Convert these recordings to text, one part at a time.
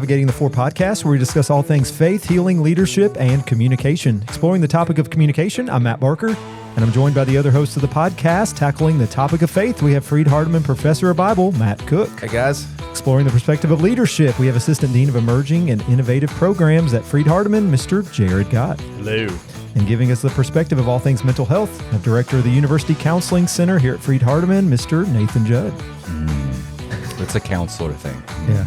Navigating the Four podcast, where we discuss all things faith, healing, leadership, and communication. Exploring the topic of communication, I'm Matt Barker, and I'm joined by the other hosts of the podcast. Tackling the topic of faith, we have Freed-Hardeman Professor of Bible, Matt Cook. Hey, guys. Exploring the perspective of leadership, we have Assistant Dean of Emerging and Innovative Programs at Freed-Hardeman, Mr. Jared Gott. Hello. And giving us the perspective of all things mental health, the Director of the University Counseling Center here at Freed-Hardeman, Mr. Nathan Judd. It's a counselor thing. Yeah.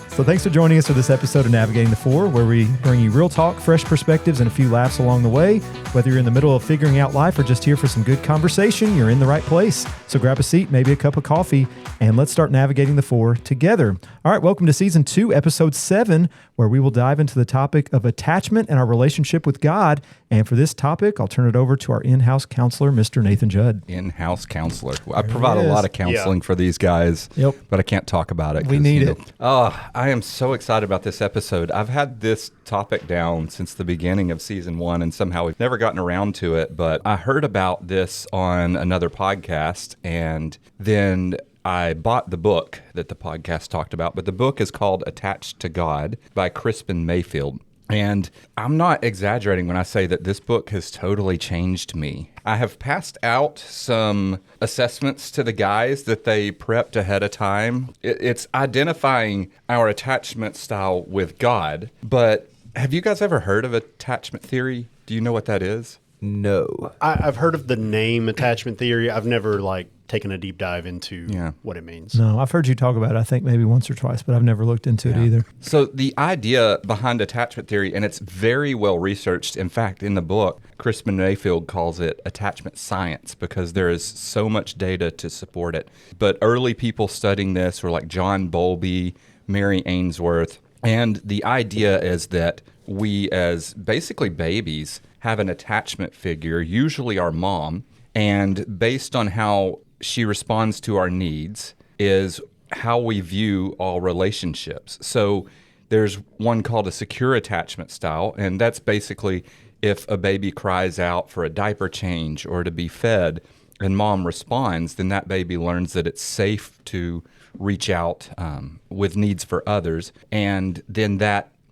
So thanks for joining us for this episode of Navigating the Four, where we bring you real talk, fresh perspectives, and a few laughs along the way. Whether you're in the middle of figuring out life or just here for some good conversation, you're in the right place. So grab a seat, maybe a cup of coffee, and let's start navigating the four together. All right, welcome to Season 2, Episode 7, where we will dive into the topic of attachment and our relationship with God. And for this topic, I'll turn it over to our in-house counselor, Mr. Nathan Judd. In-house counselor. I provide a lot of counseling for these guys, but I can't talk about it. We need it. I am so excited about this episode. I've had this topic down since the beginning of Season 1, and somehow we've never gotten around to it. But I heard about this on another podcast, and then I bought the book that the podcast talked about. But the book is called Attached to God by Crispin Mayfield. And I'm not exaggerating when I say that this book has totally changed me. I have passed out some assessments to the guys that they prepped ahead of time. It's identifying our attachment style with God. But have you guys ever heard of attachment theory? Do you know what that is? No. I've heard of the name attachment theory. I've never taken a deep dive into what it means. No, I've heard you talk about it, I think maybe once or twice, but I've never looked into it either. So the idea behind attachment theory, and it's very well researched. In fact, in the book, Crispin Mayfield calls it attachment science because there is so much data to support it. But early people studying this were like John Bowlby, Mary Ainsworth, and the idea is that we as basically babies have an attachment figure, usually our mom, and based on how she responds to our needs is how we view all relationships. So there's one called a secure attachment style, and that's basically if a baby cries out for a diaper change or to be fed and mom responds, then that baby learns that it's safe to reach out with needs for others. And then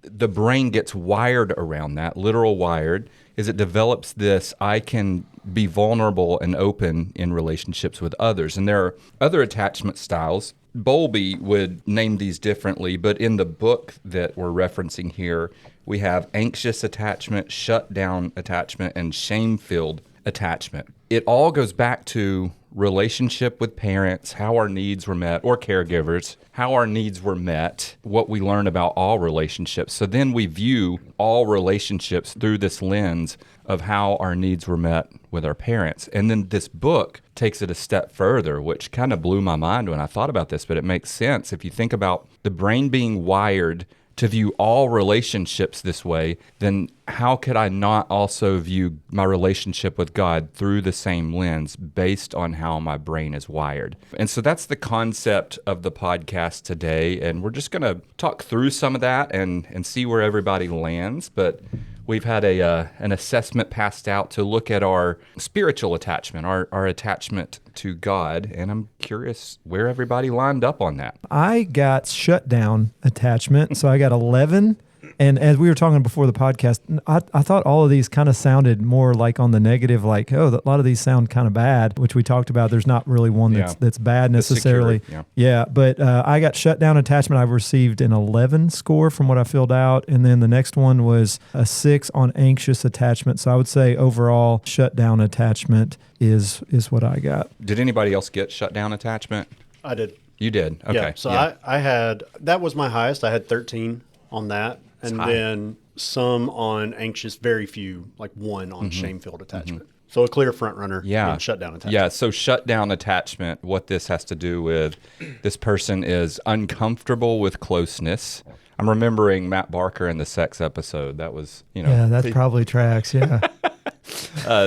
the brain gets wired around that, literal wired, is it develops this, I can be vulnerable and open in relationships with others. And there are other attachment styles. Bowlby would name these differently, but in the book that we're referencing here, we have anxious attachment, shutdown attachment, and shame-filled attachment. It all goes back to relationship with parents, how our needs were met, or caregivers, how our needs were met, what we learn about all relationships. So then we view all relationships through this lens of how our needs were met with our parents. And then this book takes it a step further, which kind of blew my mind when I thought about this, but it makes sense. If you think about the brain being wired to view all relationships this way, then how could I not also view my relationship with God through the same lens based on how my brain is wired? And so that's the concept of the podcast today, and we're just going to talk through some of that and see where everybody lands. But we've had an assessment passed out to look at our spiritual attachment, our attachment to God, and I'm curious where everybody lined up on that. I got shutdown attachment, so I got 11. And as we were talking before the podcast, I thought all of these kind of sounded more like on the negative, like, a lot of these sound kind of bad, which we talked about. There's not really one that's bad necessarily. Secure, but I got shutdown attachment. I received an 11 score from what I filled out. And then the next one was a 6 on anxious attachment. So I would say overall shutdown attachment is what I got. Did anybody else get shutdown attachment? I did. You did? Okay. Yeah, so I had, that was my highest. I had 13 on that. And then some on anxious, very few, like 1 on shame-filled attachment. So a clear front runner in shutdown attachment. Yeah, so shutdown attachment, what this has to do with, this person is uncomfortable with closeness. I'm remembering Matt Barker in the sex episode. That was, Yeah, that probably tracks,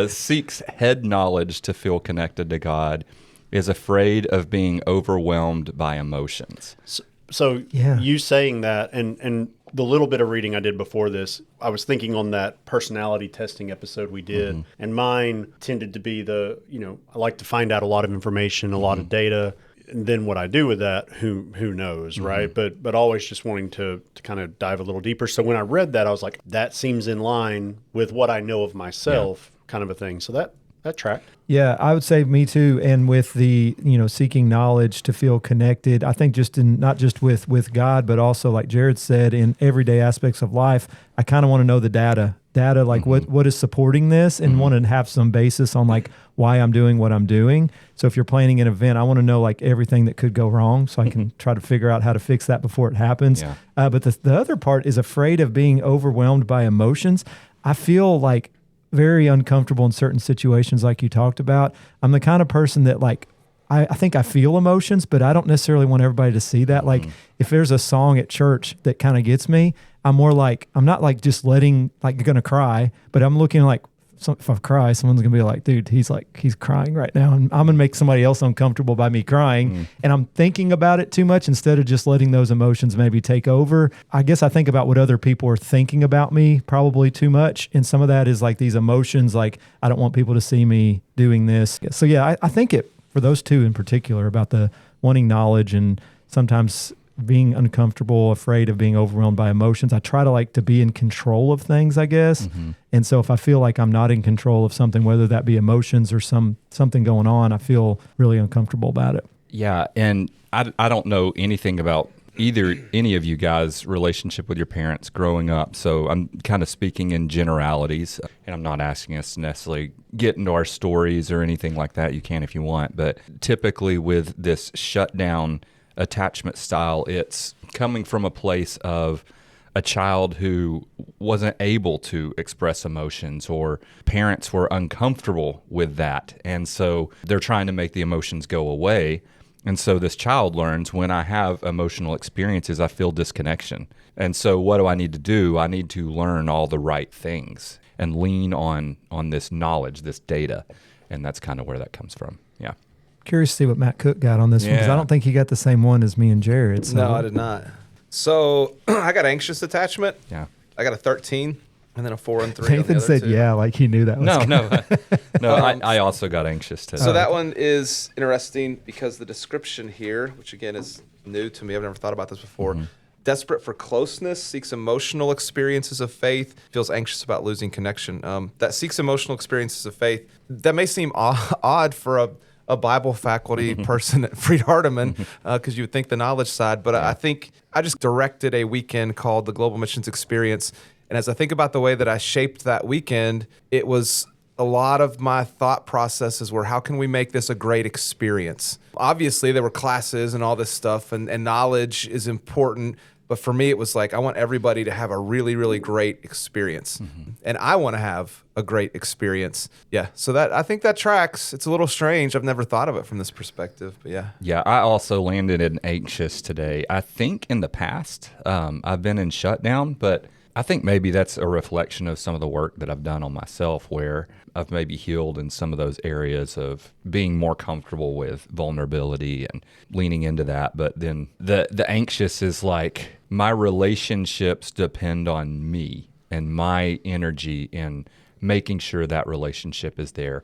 seeks head knowledge to feel connected to God, is afraid of being overwhelmed by emotions. So you saying that, and the little bit of reading I did before this, I was thinking on that personality testing episode we did, and mine tended to be I like to find out a lot of information, a lot of data. And then what I do with that, who knows, right? But always just wanting to kind of dive a little deeper. So when I read that, I was like, that seems in line with what I know of myself, kind of a thing. So that tracked. Yeah, I would say me too. And with the, seeking knowledge to feel connected, I think just in not just with God, but also like Jared said, in everyday aspects of life, I kind of want to know the data, like what is supporting this, and want to have some basis on like why I'm doing what I'm doing. So if you're planning an event, I want to know like everything that could go wrong so I can try to figure out how to fix that before it happens. Yeah. But the other part is afraid of being overwhelmed by emotions. I feel like very uncomfortable in certain situations like you talked about. I'm the kind of person that like, I think I feel emotions, but I don't necessarily want everybody to see that. Like if there's a song at church that kind of gets me, I'm more like, I'm not like just letting, like going to cry, but I'm looking like, if I cry, someone's going to be like, dude, he's crying right now. And I'm going to make somebody else uncomfortable by me crying. And I'm thinking about it too much instead of just letting those emotions maybe take over. I guess I think about what other people are thinking about me probably too much. And some of that is like these emotions, like I don't want people to see me doing this. So yeah, I think it for those two in particular about the wanting knowledge and sometimes being uncomfortable, afraid of being overwhelmed by emotions. I try to like to be in control of things, I guess. And so if I feel like I'm not in control of something, whether that be emotions or something going on, I feel really uncomfortable about it. Yeah. And I don't know anything about any of you guys' relationship with your parents growing up. So I'm kind of speaking in generalities, and I'm not asking us to necessarily get into our stories or anything like that. You can if you want. But typically with this shutdown attachment style, it's coming from a place of a child who wasn't able to express emotions, or parents were uncomfortable with that. And so they're trying to make the emotions go away. And so this child learns, when I have emotional experiences, I feel disconnection. And so what do I need to do? I need to learn all the right things and lean on this knowledge, this data. And that's kind of where that comes from. Yeah. Curious to see what Matt Cook got on this one, because I don't think he got the same one as me and Jared. So. No, I did not. So I got anxious attachment. Yeah. I got a 13 and then a 4 and 3. Nathan said, yeah, like he knew that was No, I also got anxious too. So that one is interesting because the description here, which again is new to me, I've never thought about this before. Desperate for closeness, seeks emotional experiences of faith, feels anxious about losing connection. That seeks emotional experiences of faith, that may seem odd for a Bible faculty person at Freed Hardeman, because you would think the knowledge side, but I think I just directed a weekend called the Global Missions Experience. And as I think about the way that I shaped that weekend, it was a lot of my thought processes were, how can we make this a great experience? Obviously, there were classes and all this stuff, and knowledge is important. But for me, it was like, I want everybody to have a really, really great experience. And I want to have a great experience. Yeah. So I think that tracks. It's a little strange. I've never thought of it from this perspective, but yeah. Yeah. I also landed in anxious today. I think in the past, I've been in shutdown, but I think maybe that's a reflection of some of the work that I've done on myself, where I've maybe healed in some of those areas of being more comfortable with vulnerability and leaning into that. But then the anxious is like, my relationships depend on me and my energy in making sure that relationship is there.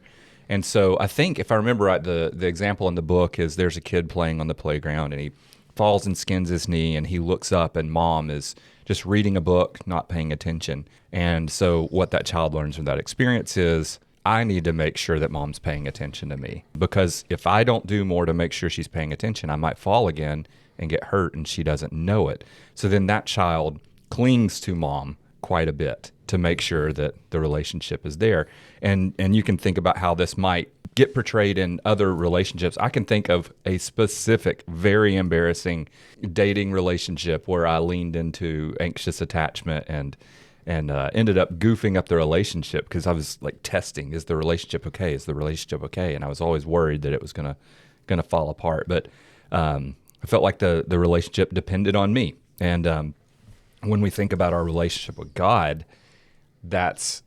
And so I think, if I remember right, the example in the book is there's a kid playing on the playground and he falls and skins his knee, and he looks up and mom is just reading a book, not paying attention. And so what that child learns from that experience is, I need to make sure that mom's paying attention to me, because if I don't do more to make sure she's paying attention, I might fall again and get hurt and she doesn't know it. So then that child clings to mom quite a bit to make sure that the relationship is there. And you can think about how this might get portrayed in other relationships. I can think of a specific, very embarrassing dating relationship where I leaned into anxious attachment and ended up goofing up the relationship because I was like testing, is the relationship okay? Is the relationship okay? And I was always worried that it was gonna fall apart. But I felt like the relationship depended on me. And when we think about our relationship with God, that's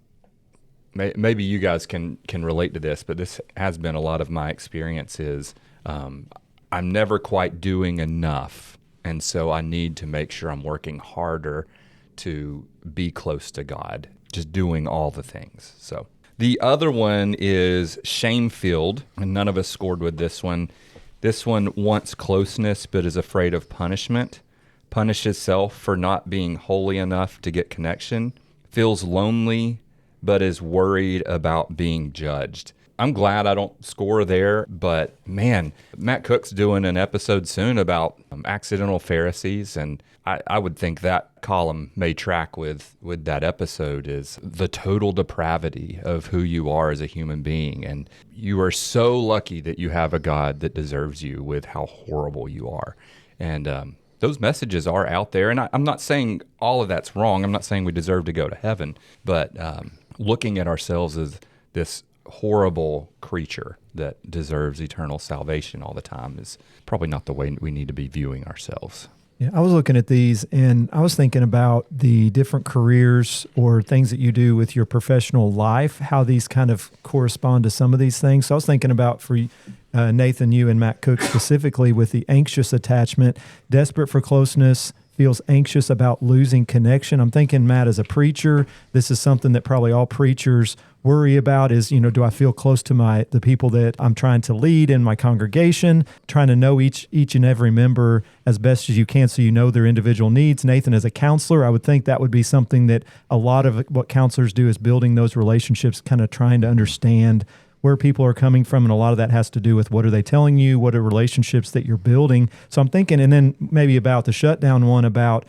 maybe you guys can relate to this, but this has been a lot of my experiences. I'm never quite doing enough, and so I need to make sure I'm working harder to be close to God, just doing all the things. So the other one is shame-filled, and none of us scored with this one. This one wants closeness but is afraid of punishment, punishes self for not being holy enough to get connection, feels lonely but is worried about being judged. I'm glad I don't score there, but man, Matt Cook's doing an episode soon about accidental Pharisees, and I would think that column may track with that episode, is the total depravity of who you are as a human being. And you are so lucky that you have a God that deserves you with how horrible you are. And those messages are out there, and I'm not saying all of that's wrong. I'm not saying we deserve to go to heaven, but looking at ourselves as this horrible creature that deserves eternal salvation all the time is probably not the way we need to be viewing ourselves. Yeah, I was looking at these and I was thinking about the different careers or things that you do with your professional life, how these kind of correspond to some of these things. So I was thinking about for Nathan, you and Matt Cook specifically with the anxious attachment, desperate for closeness, feels anxious about losing connection. I'm thinking, Matt, as a preacher, this is something that probably all preachers worry about is, do I feel close to the people that I'm trying to lead in my congregation, trying to know each and every member as best as you can so you know their individual needs. Nathan, as a counselor, I would think that would be something that a lot of what counselors do is building those relationships, kind of trying to understand where people are coming from, and a lot of that has to do with what are they telling you, what are relationships that you're building. So I'm thinking, and then maybe about the shutdown one about,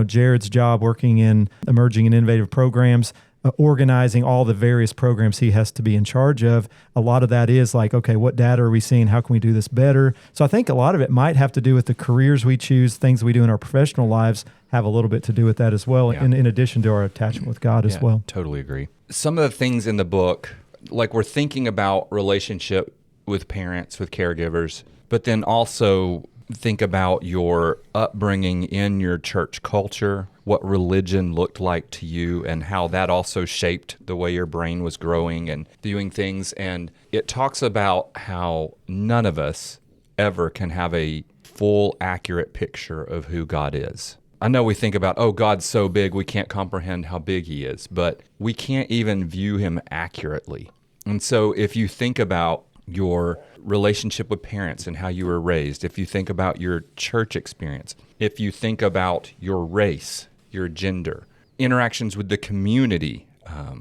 Jared's job working in emerging and innovative programs, organizing all the various programs he has to be in charge of. A lot of that is like, okay, what data are we seeing? How can we do this better? So I think a lot of it might have to do with the careers we choose, things we do in our professional lives have a little bit to do with that as well, in addition to our attachment with God as well. Totally agree. Some of the things in the book, like we're thinking about relationship with parents, with caregivers, but then also think about your upbringing in your church culture, what religion looked like to you, and how that also shaped the way your brain was growing and viewing things. And it talks about how none of us ever can have a full, accurate picture of who God is. I know we think about, God's so big, we can't comprehend how big he is, but we can't even view him accurately. And so if you think about your relationship with parents and how you were raised, if you think about your church experience, if you think about your race, your gender, interactions with the community,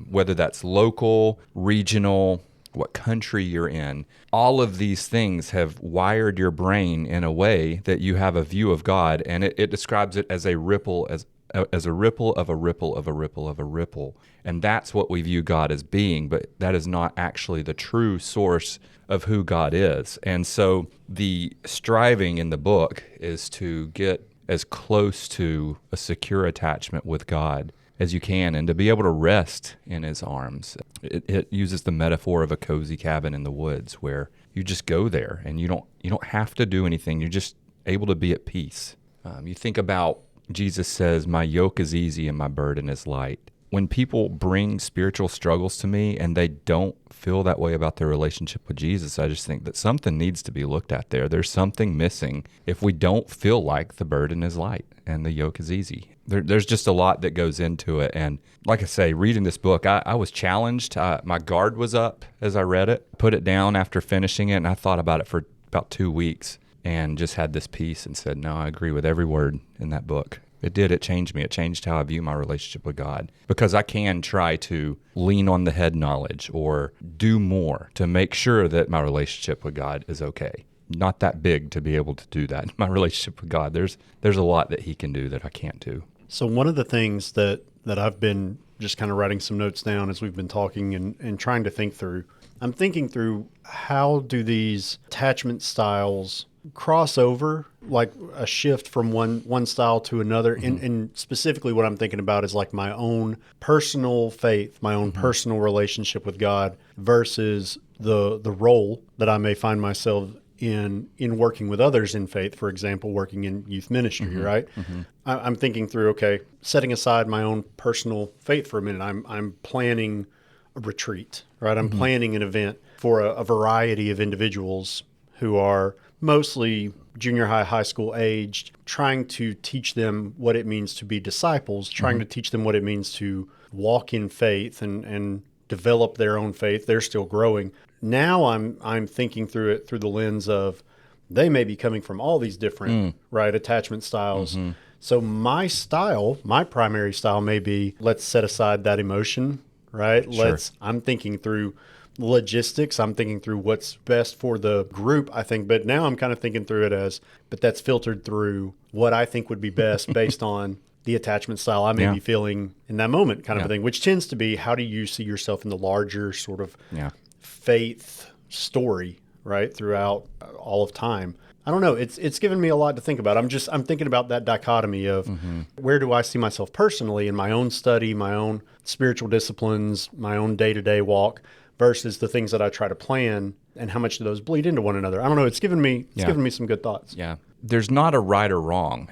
whether that's local, regional, what country you're in, all of these things have wired your brain in a way that you have a view of God, and it describes it as a ripple, as a ripple of a ripple of a ripple of a ripple. And that's what we view God as being, but that is not actually the true source of who God is. And so the striving in the book is to get as close to a secure attachment with God as you can, and to be able to rest in his arms. It uses the metaphor of a cozy cabin in the woods where you just go there and you don't have to do anything. You're just able to be at peace. You think about Jesus says, "My yoke is easy and my burden is light." When people bring spiritual struggles to me and they don't feel that way about their relationship with Jesus, I just think that something needs to be looked at there. There's something missing if we don't feel like the burden is light and the yoke is easy. There's just a lot that goes into it. And like I say, reading this book, I was challenged. My guard was up as I read it, put it down after finishing it, and I thought about it for about 2 weeks and just had this peace and said, no, I agree with every word in that book. It did. It changed me. It changed how I view my relationship with God, because I can try to lean on the head knowledge or do more to make sure that my relationship with God is okay. Not that big to be able to do that. My relationship with God, there's a lot that he can do that I can't do. So one of the things that I've been just kind of writing some notes down as we've been talking and trying to think through, I'm thinking through how do these attachment styles cross over, like a shift from one style to another. Mm-hmm. And specifically what I'm thinking about is like my own personal faith, my own personal relationship with God versus the role that I may find myself in working with others in faith, for example, working in youth ministry, right? Mm-hmm. I'm thinking through, okay, setting aside my own personal faith for a minute, I'm planning a retreat, right? I'm planning an event for a variety of individuals who are mostly junior high school aged, trying to teach them what it means to be disciples, trying to teach them what it means to walk in faith and develop their own faith. They're still growing. Now I'm thinking through it through the lens of they may be coming from all these different, right, attachment styles. So my primary style may be, let's set aside that emotion, right? Sure. I'm thinking through logistics. I'm thinking through what's best for the group, I think. But now I'm kind of thinking through it but that's filtered through what I think would be best based on the attachment style I may be feeling in that moment kind of a thing, which tends to be, how do you see yourself in the larger sort of faith story, right, throughout all of time? I don't know. It's given me a lot to think about. I'm thinking about that dichotomy of where do I see myself personally in my own study, my own spiritual disciplines, my own day-to-day walk versus the things that I try to plan, and how much do those bleed into one another? I don't know. It's given me some good thoughts. Yeah. There's not a right or wrong,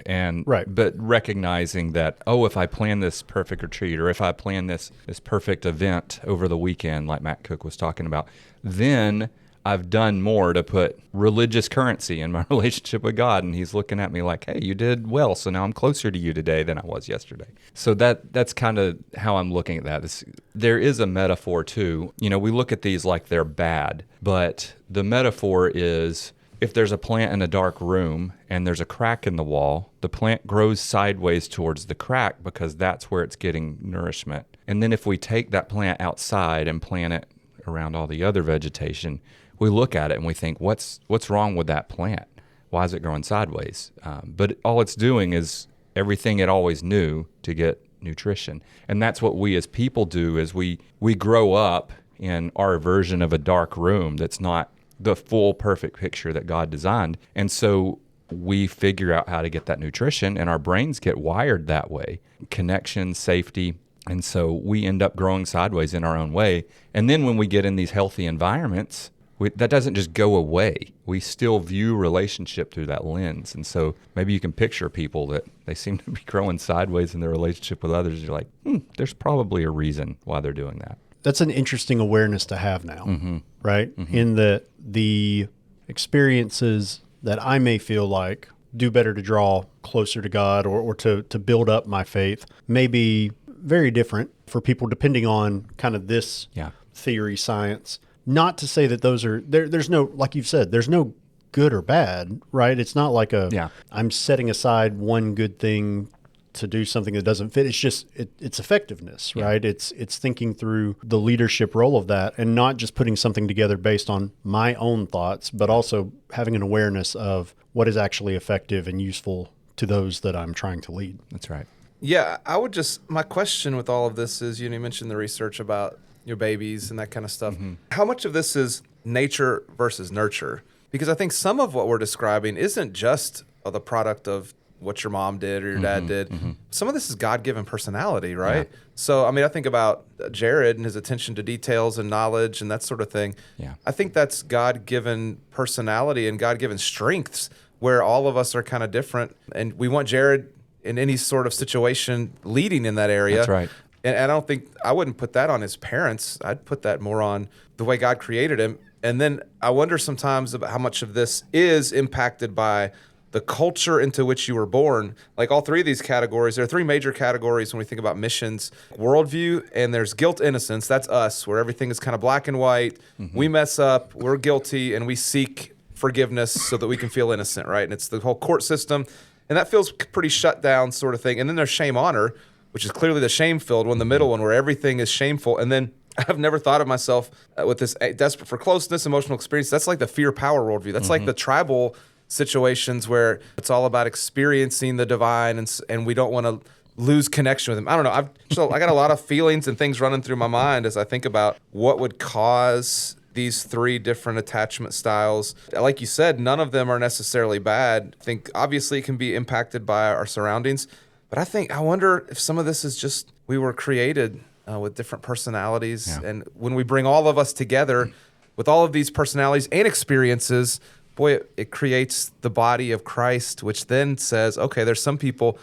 but recognizing that, if I plan this perfect retreat, or if I plan this perfect event over the weekend, like Matt Cook was talking about, then I've done more to put religious currency in my relationship with God, and he's looking at me like, hey, you did well, so now I'm closer to you today than I was yesterday. So that's kind of how I'm looking at that. There is a metaphor too. We look at these like they're bad, but the metaphor is, if there's a plant in a dark room and there's a crack in the wall, the plant grows sideways towards the crack because that's where it's getting nourishment. And then if we take that plant outside and plant it around all the other vegetation, we look at it and we think, what's wrong with that plant? Why is it growing sideways? But all it's doing is everything it always knew to get nutrition. And that's what we as people do, is we grow up in our version of a dark room that's not the full perfect picture that God designed. And so we figure out how to get that nutrition, and our brains get wired that way. Connection, safety. And so we end up growing sideways in our own way. And then when we get in these healthy environments, that doesn't just go away. We still view relationship through that lens. And so maybe you can picture people that they seem to be growing sideways in their relationship with others. You're like, there's probably a reason why they're doing that. That's an interesting awareness to have now, right? In the experiences that I may feel like do better to draw closer to God or to build up my faith may be very different for people depending on kind of this theory, science. Not to say that those are, there's no, like you've said, there's no good or bad, right? It's not like I'm setting aside one good thing to do something that doesn't fit. It's just, it's effectiveness, right? It's thinking through the leadership role of that, and not just putting something together based on my own thoughts, but also having an awareness of what is actually effective and useful to those that I'm trying to lead. That's right. Yeah, my question with all of this is, you mentioned the research about your babies and that kind of stuff. How much of this is nature versus nurture? Because I think some of what we're describing isn't just the product of what your mom did or your dad did. Some of this is God-given personality, right? Yeah. So, I think about Jared and his attention to details and knowledge and that sort of thing. Yeah. I think that's God-given personality and God-given strengths, where all of us are kind of different. And we want Jared in any sort of situation leading in that area. That's right. And I wouldn't put that on his parents. I'd put that more on the way God created him. And then I wonder sometimes about how much of this is impacted by the culture into which you were born. Like all three of these categories, there are three major categories when we think about missions: worldview, and there's guilt, innocence. That's us, where everything is kind of black and white. We mess up, we're guilty, and we seek forgiveness so that we can feel innocent, right? And it's the whole court system. And that feels pretty shut down sort of thing. And then there's shame, honor, which is clearly the shame-filled one, the middle one, where everything is shameful. And then I've never thought of myself with this desperate for closeness, emotional experience. That's like the fear-power worldview. That's like the tribal situations where it's all about experiencing the divine, and we don't want to lose connection with him. I don't know. I got a lot of feelings and things running through my mind as I think about what would cause these three different attachment styles. Like you said, none of them are necessarily bad. I think obviously it can be impacted by our surroundings, but I wonder if some of this is just we were created with different personalities, and when we bring all of us together with all of these personalities and experiences, boy, it creates the body of Christ, which then says, okay, there's some people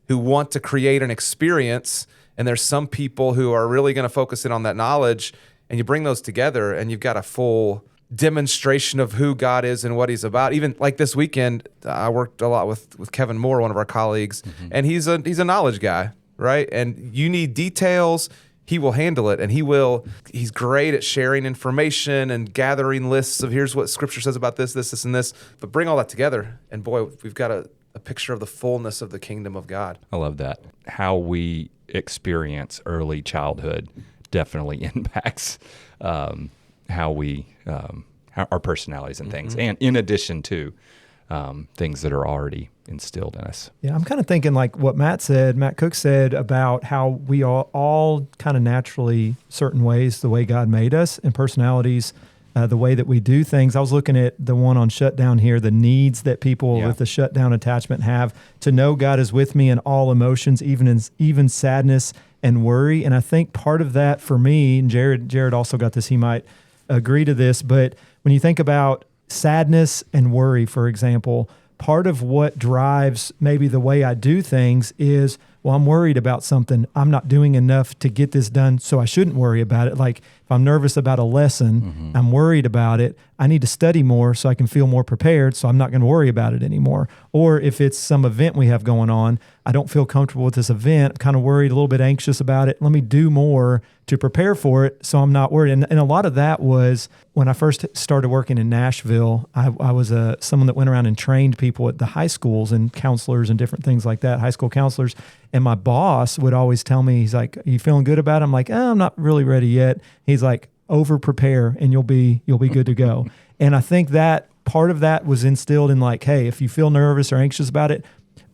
who want to create an experience, and there's some people who are really going to focus in on that knowledge, and you bring those together, and you've got a full demonstration of who God is and what he's about. Even like this weekend, I worked a lot with Kevin Moore, one of our colleagues, and he's a knowledge guy, right? And you need details. he will handle it, and he's great at sharing information and gathering lists of here's what Scripture says about this, and this. But bring all that together, and boy, we've got a picture of the fullness of the kingdom of God. I love that. How we experience early childhood definitely impacts how our personalities and things, and in addition to things that are already instilled in us. Yeah, I'm kind of thinking like what Matt Cook said about how we all kind of naturally certain ways, the way God made us, and personalities, the way that we do things. I was looking at the one on shutdown here, the needs that people with the shutdown attachment have to know God is with me in all emotions, even sadness and worry. And I think part of that for me, and Jared also got this, he might agree to this, but when you think about sadness and worry, for example, part of what drives maybe the way I do things is, well, I'm worried about something. I'm not doing enough to get this done, so I shouldn't worry about it. Like if I'm nervous about a lesson, I'm worried about it. I need to study more so I can feel more prepared, so I'm not going to worry about it anymore. Or if it's some event we have going on, I don't feel comfortable with this event, I'm kind of worried, a little bit anxious about it. Let me do more to prepare for it so I'm not worried. And a lot of that was when I first started working in Nashville. I was someone that went around and trained people at the high schools and counselors and different things like that, high school counselors. And my boss would always tell me, he's like, "Are you feeling good about it?" I'm like, "I'm not really ready yet." He's like, "Over prepare and you'll be good to go." And I think that part of that was instilled in like, hey, if you feel nervous or anxious about it,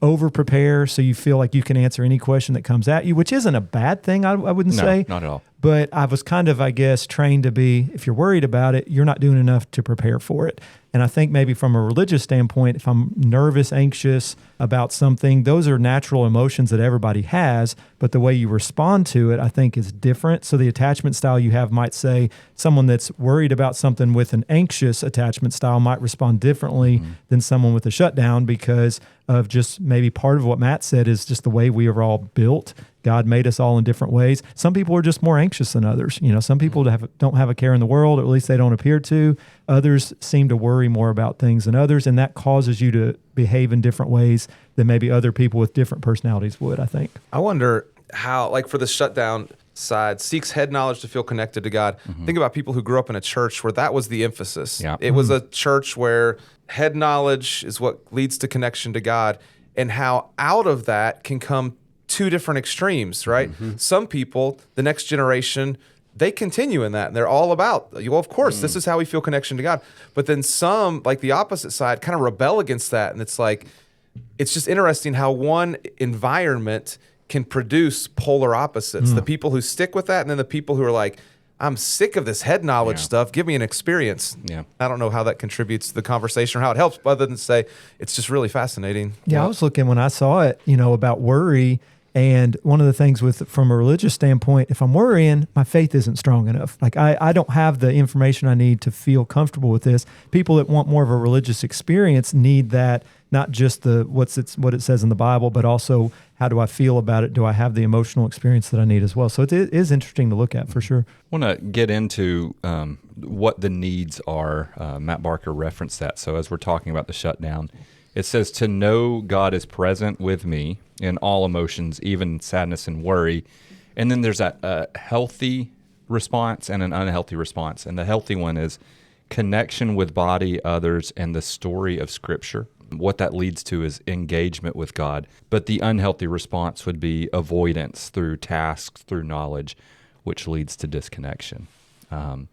over prepare so you feel like you can answer any question that comes at you, which isn't a bad thing, I wouldn't say. Not at all. But I was kind of, I guess, trained to be, if you're worried about it, you're not doing enough to prepare for it. And I think maybe from a religious standpoint, if I'm nervous, anxious about something, those are natural emotions that everybody has, but the way you respond to it, I think, is different. So the attachment style you have might say someone that's worried about something with an anxious attachment style might respond differently than someone with a shutdown, because of just maybe part of what Matt said is just the way we are all built. God made us all in different ways. Some people are just more anxious than others. Some people don't have a care in the world, or at least they don't appear to. Others seem to worry more about things than others, and that causes you to behave in different ways than maybe other people with different personalities would, I think. I wonder how, like for the shutdown side, seeks head knowledge to feel connected to God. Think about people who grew up in a church where that was the emphasis. Yeah. It was a church where head knowledge is what leads to connection to God, and how out of that can come two different extremes, right? Some people, the next generation, they continue in that, and they're all about, well, of course, this is how we feel connection to God. But then some, like the opposite side, kind of rebel against that, and it's like, it's just interesting how one environment can produce polar opposites. The people who stick with that, and then the people who are like, I'm sick of this head knowledge stuff. Give me an experience. Yeah. I don't know how that contributes to the conversation or how it helps, other than say it's just really fascinating. Yeah, I was looking when I saw it, about worry. And one of the things from a religious standpoint, if I'm worrying, my faith isn't strong enough. Like I don't have the information I need to feel comfortable with this. People that want more of a religious experience need that, not just what it says in the Bible, but also how do I feel about it? Do I have the emotional experience that I need as well? So it is interesting to look at for sure. I want to get into what the needs are. Matt Barker referenced that. So as we're talking about the shutdown, it says to know God is present with me in all emotions, even sadness and worry. And then there's a healthy response and an unhealthy response. And the healthy one is connection with body, others, and the story of Scripture. What that leads to is engagement with God. But the unhealthy response would be avoidance through tasks, through knowledge, which leads to disconnection. And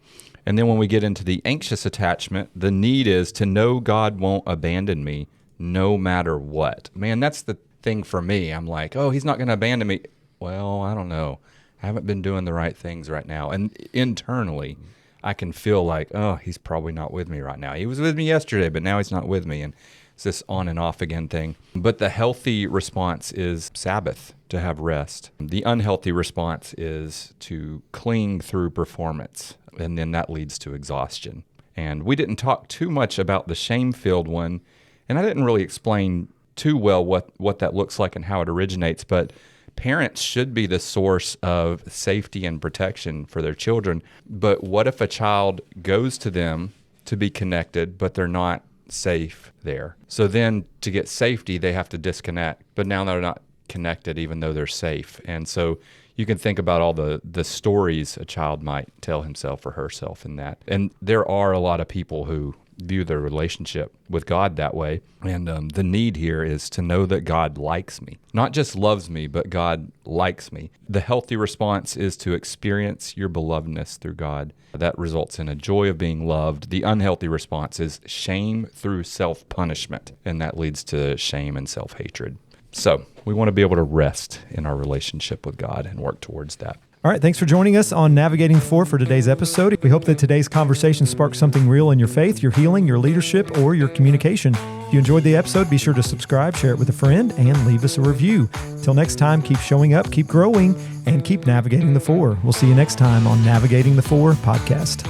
then when we get into the anxious attachment, the need is to know God won't abandon me no matter what. Man, that's the thing for me. I'm like, oh, he's not going to abandon me. Well, I don't know. I haven't been doing the right things right now. And internally, I can feel like, oh, he's probably not with me right now. He was with me yesterday, but now he's not with me. And it's this on and off again thing. But the healthy response is Sabbath, to have rest. The unhealthy response is to cling through performance. And then that leads to exhaustion. And we didn't talk too much about the shame-filled one. And I didn't really explain too well what that looks like and how it originates, but parents should be the source of safety and protection for their children. But what if a child goes to them to be connected, but they're not safe there? So then to get safety, they have to disconnect, but now they're not connected even though they're safe. And so you can think about all the stories a child might tell himself or herself in that. And there are a lot of people who view their relationship with God that way. And the need here is to know that God likes me. Not just loves me, but God likes me. The healthy response is to experience your belovedness through God. That results in a joy of being loved. The unhealthy response is shame through self-punishment, and that leads to shame and self-hatred. So we want to be able to rest in our relationship with God and work towards that. All right, thanks for joining us on Navigating the 4 for today's episode. We hope that today's conversation sparks something real in your faith, your healing, your leadership, or your communication. If you enjoyed the episode, be sure to subscribe, share it with a friend, and leave us a review. Till next time, keep showing up, keep growing, and keep navigating the 4. We'll see you next time on Navigating the 4 podcast.